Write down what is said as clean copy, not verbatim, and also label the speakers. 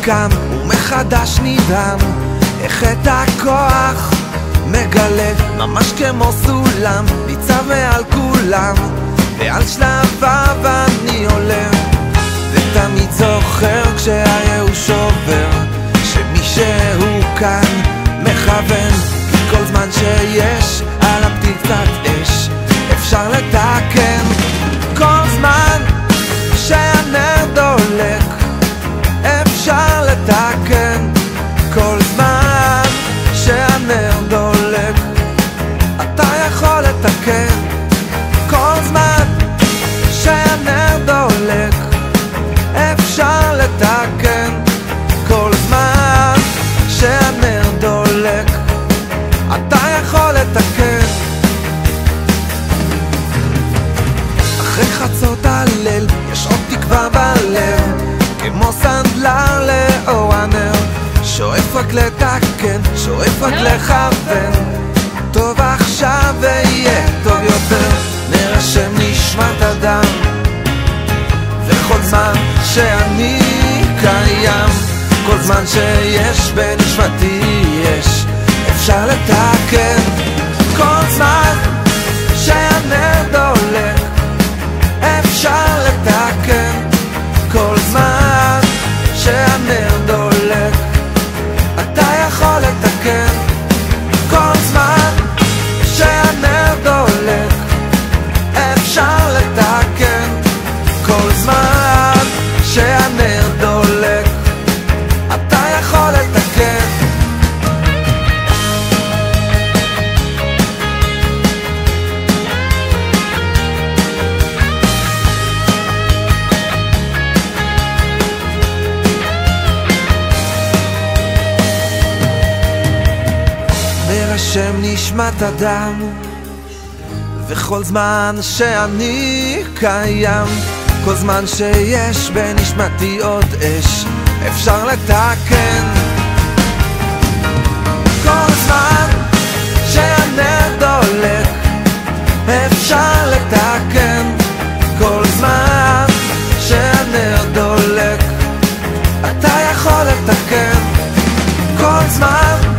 Speaker 1: קם ומחדש נדהם, איך את הכוח מגלה, ממש כמו סולם ניצב מעל כולם, ועל שלביו אני עולה, ותמיד זוכר כשהייאוש עובר, שמישהו כאן מכוון, כי כל זמן שיש על הפתיל קצת אש אפשר לתקן. כל זמן שהנר דולק אפשר לתקן, כל זמן שהנר דולק אתה יכול לתקן, כל זמן שהנר דולק אפשר לתקן, כל זמן שהנר דולק אתה יכול לתקן. אחרי חצות הליל יש עוד תקווה בלב, כמו סנדלר לאור הנר, שואף רק לתקן, שואף רק לכוון, טוב עכשיו ויהיה טוב יותר. נרשם נשמת אדם, וכל זמן שאני קיים, כל זמן שיש בנשמתי יש, אפשר לתקן. כל זמן שהנר דולק אפשר לתקן, כל זמן שהנר דולק אתה יכול לתקן, כל זמן שהנר דולק אפשר לתקן, כל זמן שהנר דולק אתה יכול לתקן. נרשם נשמת אדם, וכל זמן שאני קיים, כל זמן שיש בנשמתי עוד אש אפשר לתקן, כל זמן שהנר דולק אפשר לתקן, כל זמן שהנר דולק אתה יכול לתקן, כל זמן